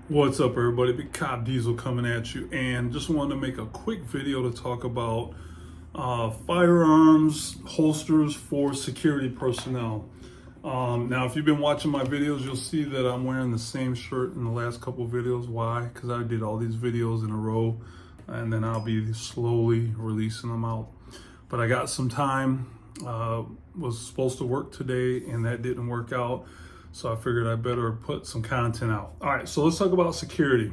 What's up, everybody? Big Cop Diesel coming at you, and just wanted to make a quick video to talk about firearms holsters for security personnel. Now, if you've been watching my videos, you'll see that I'm wearing the same shirt in the last couple of videos. Why? Because I did all these videos in a row, and then I'll be slowly releasing them out. But I got some time. Was supposed to work today, and that didn't work out. So I figured I better put some content out. All right, so let's talk about security.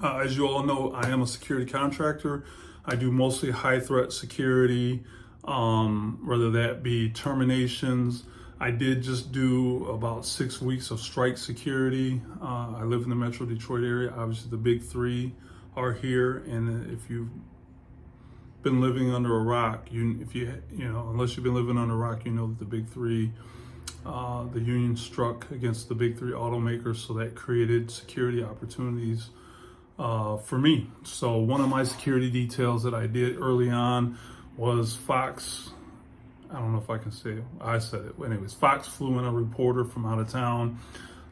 As you all know, I am a security contractor. I do mostly high threat security, whether that be terminations. I did just do about 6 weeks of strike security. I live in the Metro Detroit area. Obviously, the big three are here, and if you've been living under a rock, unless you've been living under a rock, you know that the big three. The union struck against the big three automakers, so that created security opportunities for me. So one of my security details that I did early on was Fox. I don't know if I can say it. I said it. Anyways, Fox flew in a reporter from out of town.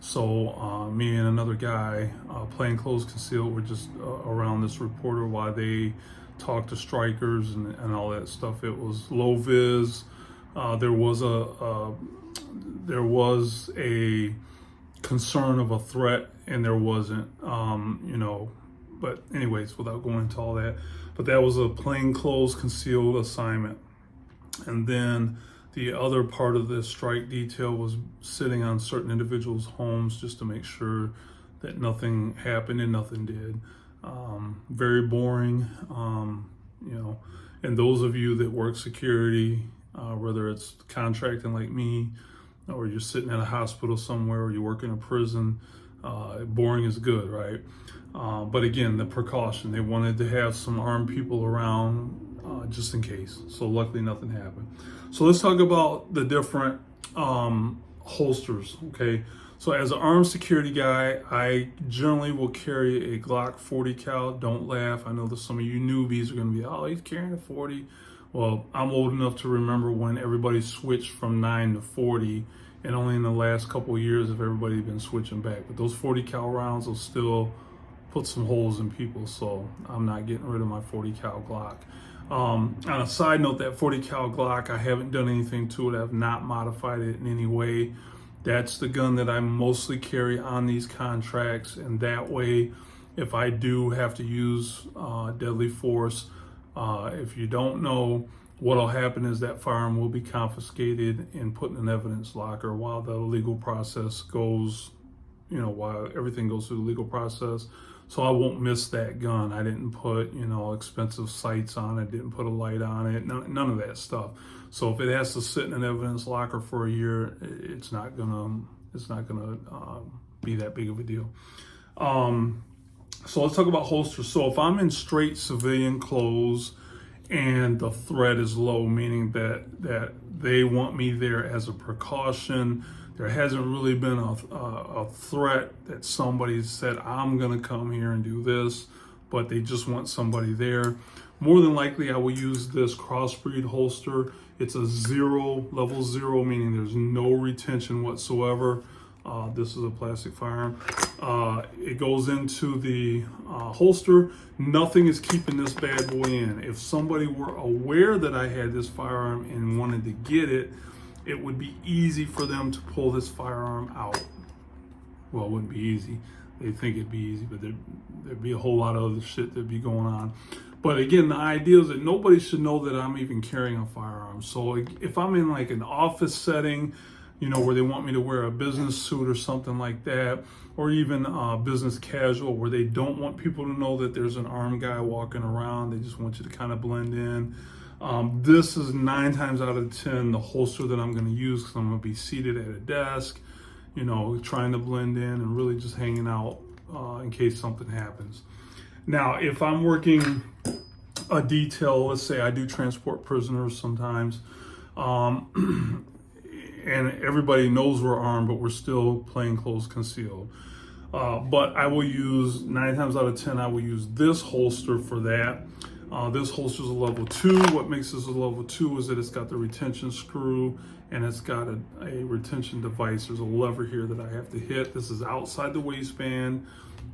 So me and another guy, plainclothes concealed, were just around this reporter while they talked to strikers and all that stuff. It was low vis. There was a concern of a threat, and there wasn't, but anyways, without going into all that, but that was a plainclothes concealed assignment. And then the other part of this strike detail was sitting on certain individuals' homes just to make sure that nothing happened, and nothing did. Very boring, and those of you that work security, whether it's contracting like me, or you're sitting at a hospital somewhere, or you work in a prison, boring is good, right? But again, the precaution, they wanted to have some armed people around just in case. So luckily nothing happened. So let's talk about the different holsters, okay? So as an armed security guy, I generally will carry a Glock 40 cal. Don't laugh. I know that some of you newbies are gonna be, oh, he's carrying a 40. Well, I'm old enough to remember when everybody switched from 9 to 40, and only in the last couple of years have everybody been switching back. But those 40 cal rounds will still put some holes in people, so I'm not getting rid of my 40 cal Glock. On a side note, that 40 cal Glock, I haven't done anything to it. I've not modified it in any way. That's the gun that I mostly carry on these contracts, and that way, if I do have to use deadly force, if you don't know, what'll happen is that firearm will be confiscated and put in an evidence locker while the legal process goes, while everything goes through the legal process. So I won't miss that gun. I didn't put, expensive sights on it, didn't put a light on it, none of that stuff. So if it has to sit in an evidence locker for a year, it's not gonna be that big of a deal. So let's talk about holsters. So if I'm in straight civilian clothes and the threat is low, meaning that they want me there as a precaution, there hasn't really been a threat that somebody said, I'm gonna come here and do this, but they just want somebody there. More than likely, I will use this crossbreed holster. It's a level zero, meaning there's no retention whatsoever. This is a plastic firearm. It goes into the holster. Nothing is keeping this bad boy in. If somebody were aware that I had this firearm and wanted to get it, it would be easy for them to pull this firearm out. Well, it wouldn't be easy. They think it'd be easy, but there'd be a whole lot of other shit that'd be going on. But again, the idea is that nobody should know that I'm even carrying a firearm. So if I'm in like an office setting, where they want me to wear a business suit or something like that, or even business casual, where they don't want people to know that there's an armed guy walking around. They just want you to kind of blend in. This is 9 times out of 10 the holster that I'm going to use, because I'm going to be seated at a desk, trying to blend in and really just hanging out in case something happens. Now, if I'm working a detail, let's say I do transport prisoners sometimes, and everybody knows we're armed, but we're still plainclothes concealed. But I will use, 9 times out of 10, I will use this holster for that. This holster is a level 2. What makes this a level 2 is that it's got the retention screw and it's got a retention device. There's a lever here that I have to hit. This is outside the waistband.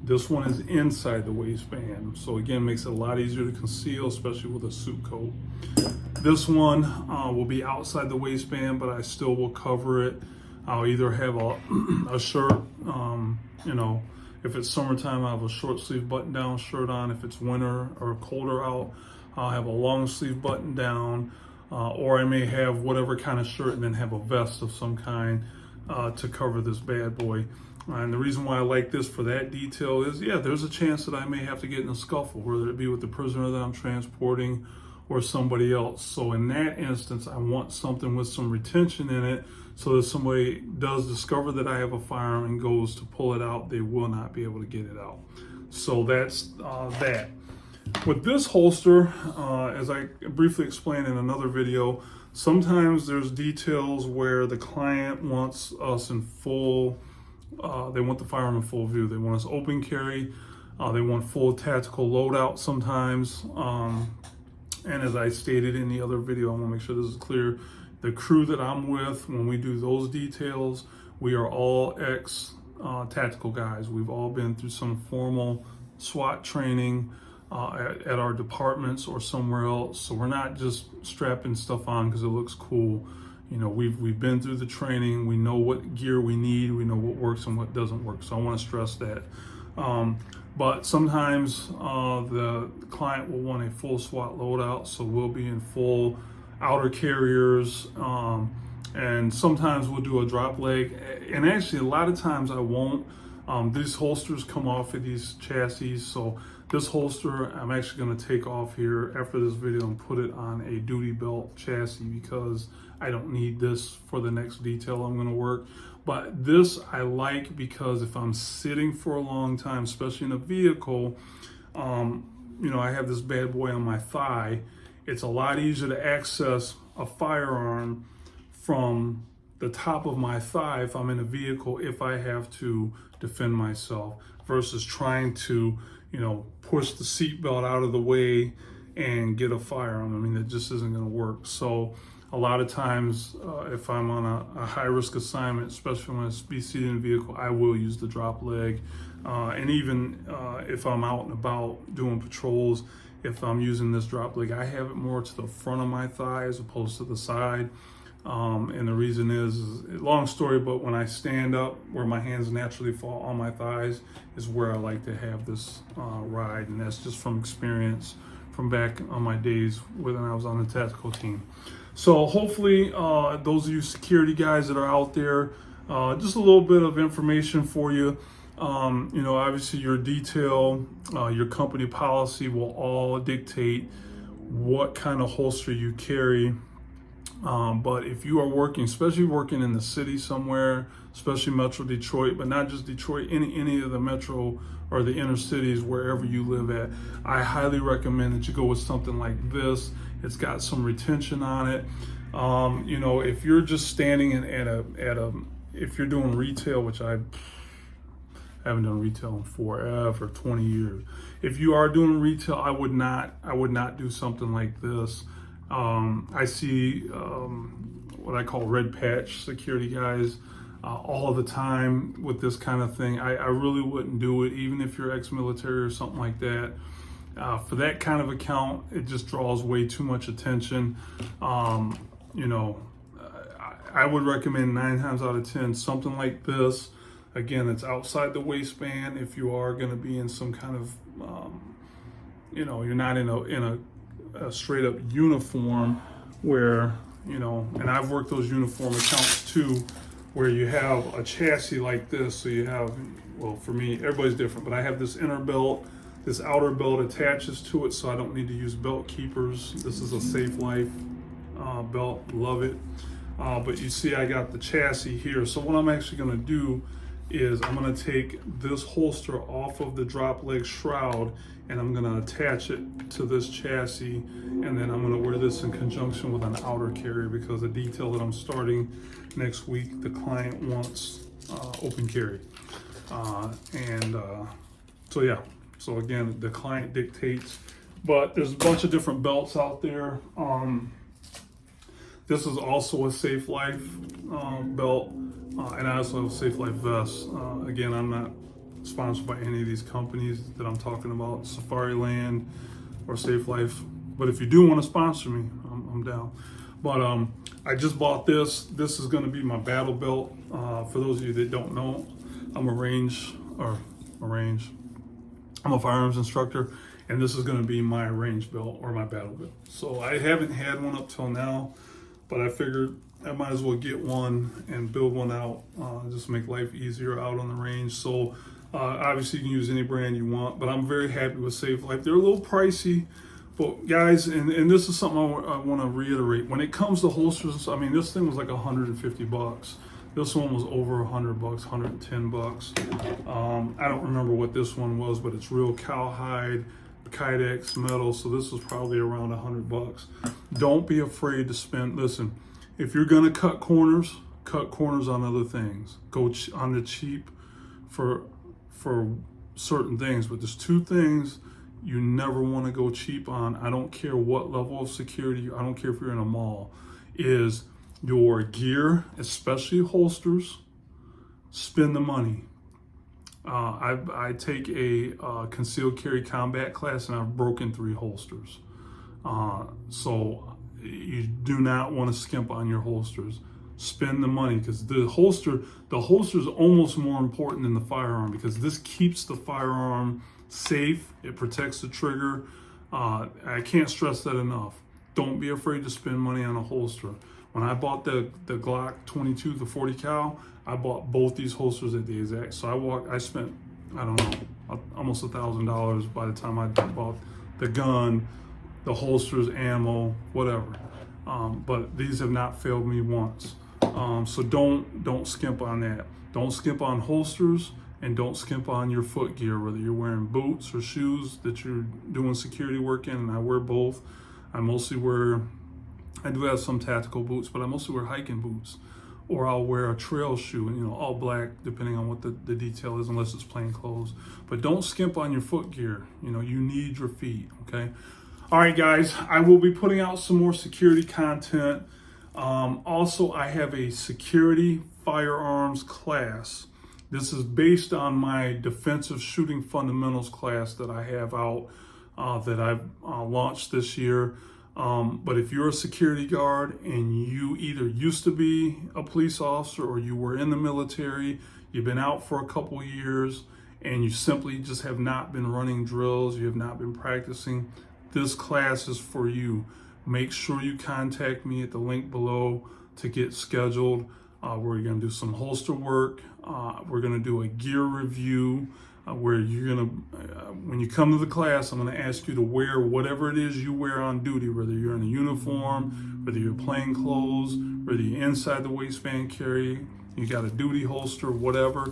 This one is inside the waistband. So again, makes it a lot easier to conceal, especially with a suit coat. This one will be outside the waistband, but I still will cover it. I'll either have a shirt, you know, if it's summertime, I'll have a short sleeve button down shirt on. If it's winter or colder out, I'll have a long sleeve button down, or I may have whatever kind of shirt and then have a vest of some kind to cover this bad boy. And the reason why I like this for that detail is, yeah, there's a chance that I may have to get in a scuffle, whether it be with the prisoner that I'm transporting or somebody else. So in that instance, I want something with some retention in it, so that somebody does discover that I have a firearm and goes to pull it out, they will not be able to get it out. So that's that. With this holster, as I briefly explained in another video, sometimes there's details where the client wants us in full, they want the firearm in full view. They want us open carry, they want full tactical loadout sometimes. And as I stated in the other video, I want to make sure this is clear. The crew that I'm with, when we do those details, we are all ex-tactical guys. We've all been through some formal SWAT training at our departments or somewhere else. So we're not just strapping stuff on because it looks cool. You know, we've been through the training. We know what gear we need. We know what works and what doesn't work. So I want to stress that. But sometimes the client will want a full SWAT loadout, so we'll be in full outer carriers, and sometimes we'll do a drop leg. And actually, a lot of times I won't. These holsters come off of these chassis, so this holster I'm actually going to take off here after this video and put it on a duty belt chassis because I don't need this for the next detail I'm going to work. But this I like because if I'm sitting for a long time, especially in a vehicle, you know, I have this bad boy on my thigh. It's a lot easier to access a firearm from the top of my thigh if I'm in a vehicle, if I have to defend myself, versus trying to, you know, push the seatbelt out of the way and get a firearm. I mean, it just isn't going to work. So a lot of times, if I'm on a high-risk assignment, especially when I be seated in a vehicle, I will use the drop leg. And even if I'm out and about doing patrols, if I'm using this drop leg, I have it more to the front of my thigh as opposed to the side. And the reason is long story, but when I stand up, where my hands naturally fall on my thighs is where I like to have this ride. And that's just from experience from back on my days when I was on the tactical team. So hopefully those of you security guys that are out there, just a little bit of information for you. You know, obviously your detail, your company policy will all dictate what kind of holster you carry. But if you are working, especially working in the city somewhere, especially Metro Detroit, but not just Detroit, any of the metro or the inner cities, wherever you live at, I highly recommend that you go with something like this. It's got some retention on it. You know, if you're just standing if you're doing retail, which I haven't done retail in forever, 20 years. If you are doing retail, I would not do something like this. I see what I call red patch security guys all the time with this kind of thing. I really wouldn't do it, even if you're ex-military or something like that. For that kind of account, it just draws way too much attention. You know, I would recommend 9 times out of 10 something like this. Again, it's outside the waistband. If you are going to be in some kind of, you know, you're not in a straight up uniform where, you know, and I've worked those uniform accounts too, where you have a chassis like this. So you have, well, for me, everybody's different, but I have this inner belt, this outer belt attaches to it, so I don't need to use belt keepers. This is a Safe Life belt, love it. But you see I got the chassis here. So what I'm actually gonna do is I'm gonna take this holster off of the drop leg shroud and I'm gonna attach it to this chassis, and then I'm gonna wear this in conjunction with an outer carrier because the detail that I'm starting next week, the client wants open carry. So yeah, so again, the client dictates But there's a bunch of different belts out there. This is also a Safe Life belt, and I also have a Safe Life vest. Again, I'm not sponsored by any of these companies that I'm talking about, Safari Land or Safe Life. But if you do want to sponsor me, I'm down. But I just bought this. This is going to be my battle belt. For those of you that don't know, I'm I'm a firearms instructor, and this is going to be my range belt or my battle belt. So I haven't had one up till now, but I figured I might as well get one and build one out, just make life easier out on the range. So obviously you can use any brand you want, but I'm very happy with Safe Life. They're a little pricey, but guys, and this is something I want to reiterate. When it comes to holsters, I mean, this thing was like $150. This one was over $100, $110. I don't remember what this one was, but it's real cowhide, Kydex metal, so this was probably around $100. Don't be afraid to spend. Listen, if you're gonna cut corners on other things. Go on the cheap for certain things, but there's two things you never want to go cheap on. I don't care what level of security. I don't care if you're in a mall. Is your gear, especially holsters. Spend the money. I take a concealed carry combat class, and I've broken 3 holsters. So you do not want to skimp on your holsters. Spend the money, because the holster is almost more important than the firearm, because this keeps the firearm safe. It protects the trigger. I can't stress that enough. Don't be afraid to spend money on a holster. When I bought the Glock 22, the 40 cal, I bought both these holsters at the exact. So I spent, I don't know, almost $1,000 by the time I bought the gun, the holsters, ammo, whatever. But these have not failed me once. So don't skimp on that. Don't skimp on holsters, and don't skimp on your foot gear, whether you're wearing boots or shoes that you're doing security work in. And I wear both. I do have some tactical boots, but I mostly wear hiking boots, or I'll wear a trail shoe, all black, depending on what the detail is, unless it's plain clothes. But don't skimp on your foot gear. You need your feet, okay? All right, guys, I will be putting out some more security content. Also, I have a security firearms class. This is based on my defensive shooting fundamentals class that I have out, that I've launched this year. But if you're a security guard and you either used to be a police officer, or you were in the military, you've been out for a couple years, and you simply just have not been running drills, you have not been practicing, this class is for you. Make sure you contact me at the link below to get scheduled. We're going to do some holster work. We're going to do a gear review, where you're going to, when you come to the class, I'm going to ask you to wear whatever it is you wear on duty, whether you're in a uniform, whether you're plain clothes, whether you're inside the waistband carry, you got a duty holster, whatever.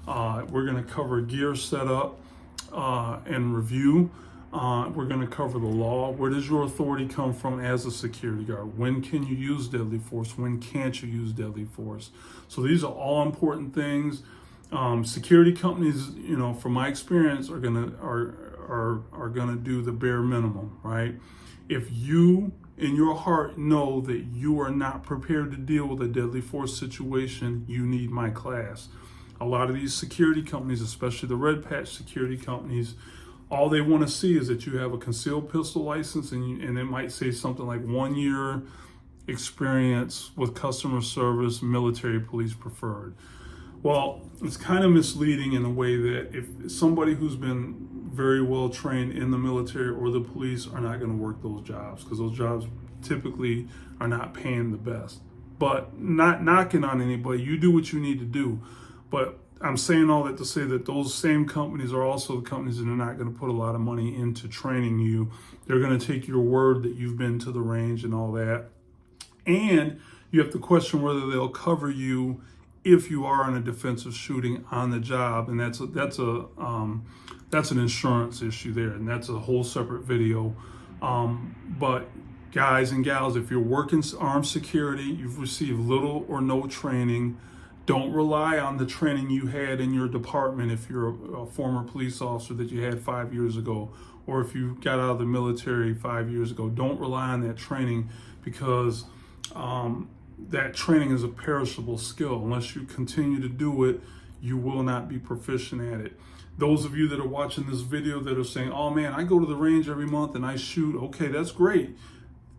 We're going to cover gear setup and review. We're going to cover the law. Where does your authority come from as a security guard? When can you use deadly force? When can't you use deadly force? So these are all important things. Security companies, from my experience, are gonna do the bare minimum, right? If you in your heart know that you are not prepared to deal with a deadly force situation, you need my class. A lot of these security companies, especially the red patch security companies, all they want to see is that you have a concealed pistol license, and it might say something like 1 year experience with customer service, military police preferred. Well, it's kind of misleading in a way that if somebody who's been very well trained in the military or the police are not going to work those jobs, because those jobs typically are not paying the best. But not knocking on anybody, you do what you need to do. But I'm saying all that to say that those same companies are also the companies that are not going to put a lot of money into training you. They're going to take your word that you've been to the range and all that. And you have to question whether they'll cover you if you are in a defensive shooting on the job, and that's an insurance issue there, and that's a whole separate video. But guys and gals, if you're working armed security, you've received little or no training. Don't rely on the training you had in your department if you're a former police officer that you had 5 years ago. or if you got out of the military 5 years ago. Don't rely on that training, because that training is a perishable skill. Unless you continue to do it, you will not be proficient at it. Those of you that are watching this video that are saying, oh man, I go to the range every month and I shoot, okay, that's great.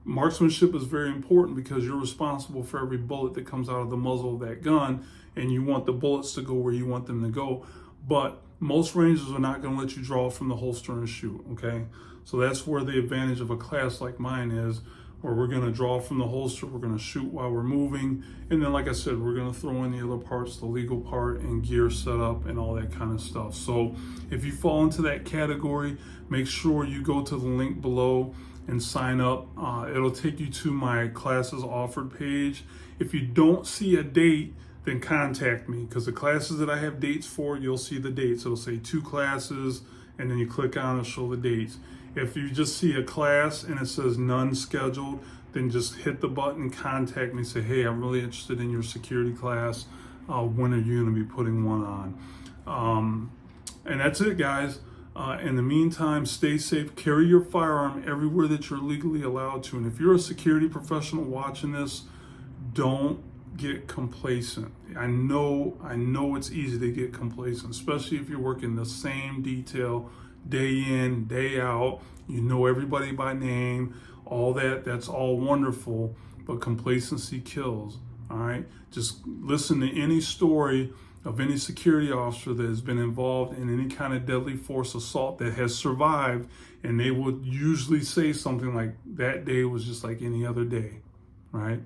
Marksmanship is very important, because you're responsible for every bullet that comes out of the muzzle of that gun, and you want the bullets to go where you want them to go. But most rangers are not going to let you draw from the holster and shoot, okay? So that's where the advantage of a class like mine is, where we're going to draw from the holster, we're going to shoot while we're moving, and then like I said, we're going to throw in the other parts, the legal part and gear setup and all that kind of stuff. So if you fall into that category, make sure you go to the link below and sign up. It'll take you to my classes offered page. If you don't see a date, then contact me, because the classes that I have dates for, you'll see the dates. It'll say 2 classes, and then you click on it, show the dates. If you just see a class and it says none scheduled, then just hit the button, contact me, say, hey, I'm really interested in your security class. When are you going to be putting one on? And that's it, guys. In the meantime, stay safe. Carry your firearm everywhere that you're legally allowed to. And if you're a security professional watching this, don't get complacent. I know it's easy to get complacent, especially if you're working the same detail day in, day out. You know everybody by name, all that. That's all wonderful, but complacency kills. All right, just listen to any story of any security officer that has been involved in any kind of deadly force assault that has survived, and they would usually say something like, that day was just like any other day, right?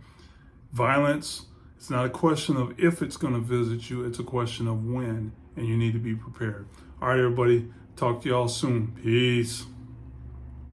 Violence, it's not a question of if it's going to visit you, it's a question of when, and you need to be prepared. All right, everybody, talk to y'all soon. Peace.